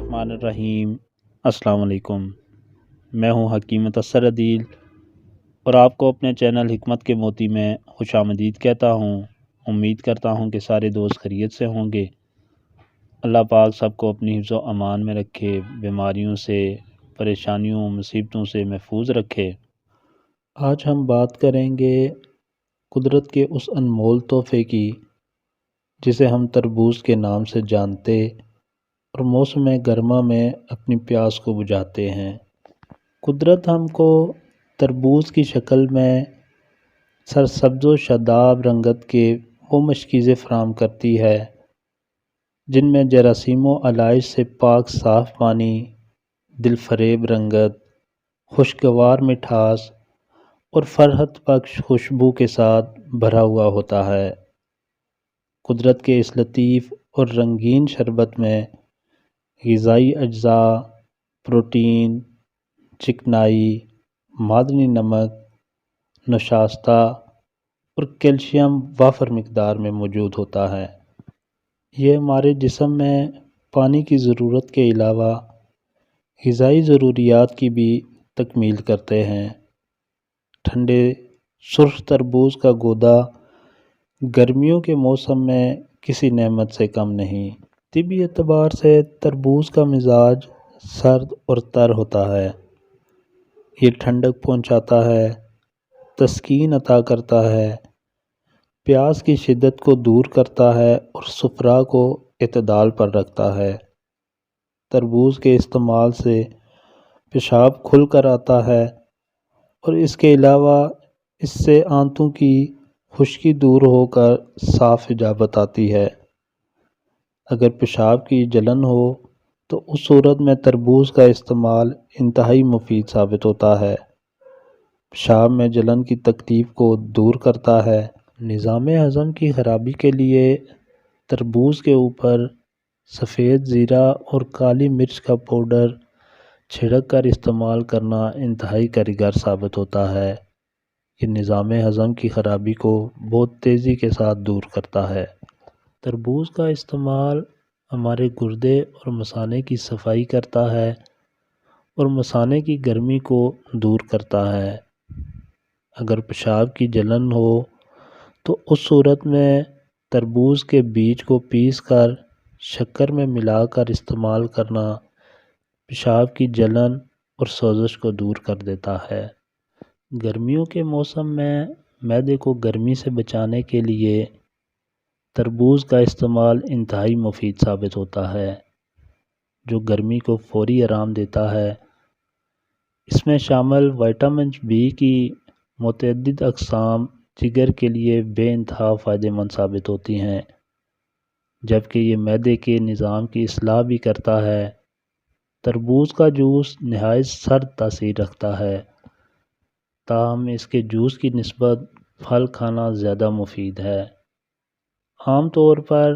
बिस्मिल्लाहिर्रहमानिर्रहीम। अस्सलाम वालेकुम। मैं हूं हकीम मुतस्सर अदील और आपको अपने चैनल हिकमत के मोती में खुशामदीद कहता हूं। उम्मीद करता हूं कि सारे दोस्त खैरियत से होंगे। अल्लाह पाक सबको अपनी हिफ्ज़ व अमान में रखे, बीमारियों से, परेशानियों, मुसीबतों से महफूज रखे। आज हम बात करेंगे कुदरत के उस अनमोल तोहफ़े की जिसे हम तरबूज के नाम से जानते और मौसम गर्मा में अपनी प्यास को बुझाते हैं। कुदरत हमको तरबूज की शक्ल में सरसब्ज़ व शादाब रंगत के वो मशकीज़ें फ़राहम करती है जिनमें जरासीम व अलाइश से पाक साफ़ पानी, दिलफरेब रंगत, खुशगवार मिठास और फ़रहत बख्श खुशबू के साथ भरा हुआ होता है। कुदरत के इस लतीफ़ और रंगीन शरबत में ग़िज़ाई अज्जा, प्रोटीन, चिकनाई, मादनी नमक, नशास्ता और कैल्शियम वाफर मिक़दार में मौजूद होता है। ये हमारे जिस्म में पानी की ज़रूरत के अलावा ग़िज़ाई ज़रूरियात की भी तकमील करते हैं। ठंडे सुर्ख़ तरबूज का गूदा गर्मियों के मौसम में किसी नेमत से कम नहीं। तिब्बी एतबार से तरबूज का मिजाज सर्द और तर होता है। ये ठंडक पहुँचाता है, तस्कीन अता करता है, प्यास की शिद्दत को दूर करता है और सुफ़रा को इत्तदाल पर रखता है। तरबूज के इस्तेमाल से पेशाब खुल कर आता है और इसके अलावा इससे आंतों की खुश्की दूर होकर साफ़ इजाबत आती है। अगर पेशाब की जलन हो तो उस सूरत में तरबूज का इस्तेमाल इंतहाई मुफीद साबित होता है। पेशाब में जलन की तकलीफ़ को दूर करता है। निज़ाम हज़म की ख़राबी के लिए तरबूज के ऊपर सफ़ेद ज़ीरा और काली मिर्च का पाउडर छिड़क कर इस्तेमाल करना इंतहाई कारगर साबित होता है। ये निज़ाम हज़म की ख़राबी को बहुत तेज़ी के साथ दूर करता है। तरबूज का इस्तेमाल हमारे गुर्दे और मसाने की सफाई करता है और मसाने की गर्मी को दूर करता है। अगर पेशाब की जलन हो तो उस सूरत में तरबूज के बीज को पीस कर शक्कर में मिलाकर इस्तेमाल करना पेशाब की जलन और सोज़श को दूर कर देता है। गर्मियों के मौसम में मैदे को गर्मी से बचाने के लिए तरबूज का इस्तेमाल इंतहाई मुफीद साबित होता है, जो गर्मी को फौरी आराम देता है। इसमें शामिल विटामिन बी की मुतअद्दिद अक़साम जिगर के लिए बेइंतहा फ़ायदेमंद साबित होती हैं, जबकि ये मैदे के निज़ाम की इस्लाह भी करता है। तरबूज का जूस नहायत सर्द तासीर रखता है, ताहम इसके जूस की निस्बत फल खाना ज़्यादा मुफीद है। आम तौर पर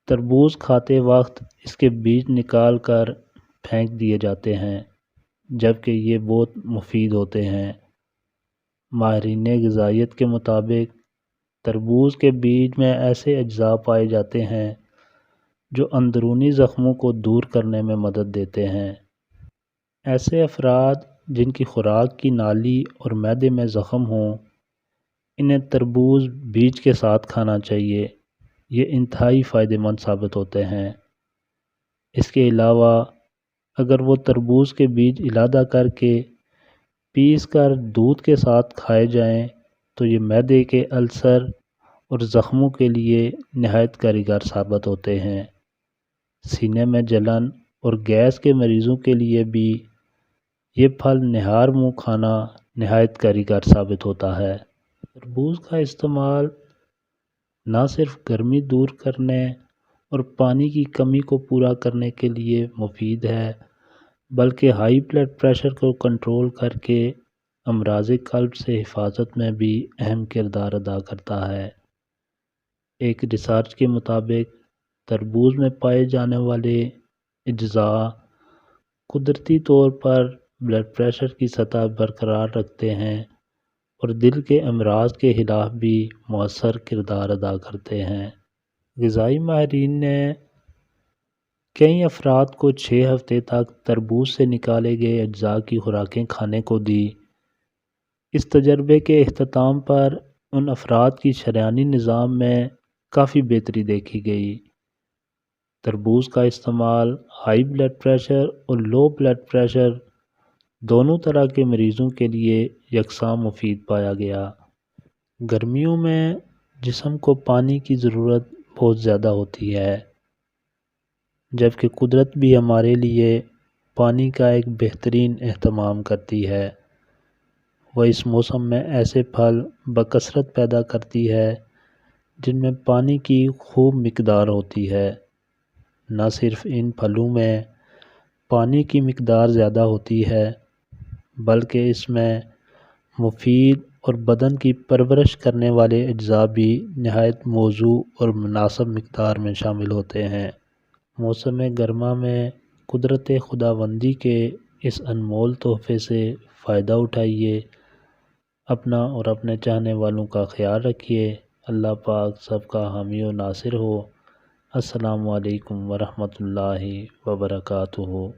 तरबूज खाते वक्त इसके बीज निकाल कर फेंक दिए जाते हैं, जबकि ये बहुत मुफीद होते हैं। माहिरीन ग़िज़ाइयत के मुताबिक तरबूज के बीज में ऐसे अज्जा पाए जाते हैं जो अंदरूनी ज़ख्मों को दूर करने में मदद देते हैं। ऐसे अफराद जिनकी खुराक की नाली और मैदे में ज़ख्म हों, इन्हें तरबूज बीज के साथ खाना चाहिए। ये इंतहाई फ़ायदेमंद साबित होते हैं। इसके अलावा अगर वो तरबूज के बीज इलादा करके पीस कर दूध के साथ खाए जाएं तो ये मैदे के अल्सर और ज़ख्मों के लिए नहायत कारगर साबित होते हैं। सीने में जलन और गैस के मरीज़ों के लिए भी ये फल निहार मुँह खाना नहायत कारगर साबित होता है। तरबूज का इस्तेमाल ना सिर्फ गर्मी दूर करने और पानी की कमी को पूरा करने के लिए मुफीद है, बल्कि हाई ब्लड प्रेशर को कंट्रोल करके अमराज़ क़ल्ब से हिफाजत में भी अहम किरदार अदा करता है। एक रिसर्च के मुताबिक तरबूज में पाए जाने वाले अज्जा कुदरती तौर पर ब्लड प्रेशर की सतह बरकरार रखते हैं और दिल के अमराज के खिलाफ भी मौसर किरदार अदा करते हैं। ग़िज़ाई माहिरीन ने کئی افراد کو 6 ہفتے تک تربوز سے نکالے گئے اجزاء کی خوراکیں کھانے کو دی۔ اس تجربے کے اختتام پر ان افراد کی شریانی نظام میں کافی بہتری دیکھی گئی۔ تربوز کا استعمال ہائی بلڈ پریشر اور لو بلڈ پریشر دونوں طرح کے مریضوں کے لیے یکساں مفید پایا گیا۔ گرمیوں میں جسم کو پانی کی ضرورت بہت زیادہ ہوتی ہے، جبکہ قدرت بھی ہمارے لیے پانی کا ایک بہترین اہتمام کرتی ہے۔ وہ اس موسم میں ایسے پھل بکثرت پیدا کرتی ہے جن میں پانی کی خوب مقدار ہوتی ہے۔ نہ صرف ان پھلوں میں پانی کی مقدار زیادہ ہوتی ہے، بلکہ اس میں مفید اور بدن کی پرورش کرنے والے اجزاء بھی نہایت موزوں اور مناسب مقدار میں شامل ہوتے ہیں۔ موسم گرما میں قدرت خداوندی کے اس انمول تحفے سے فائدہ اٹھائیے۔ اپنا اور اپنے چاہنے والوں کا خیال رکھیے۔ اللہ پاک سب کا حامی و ناصر ہو۔ السلام علیکم ورحمۃ اللہ وبرکاتہ۔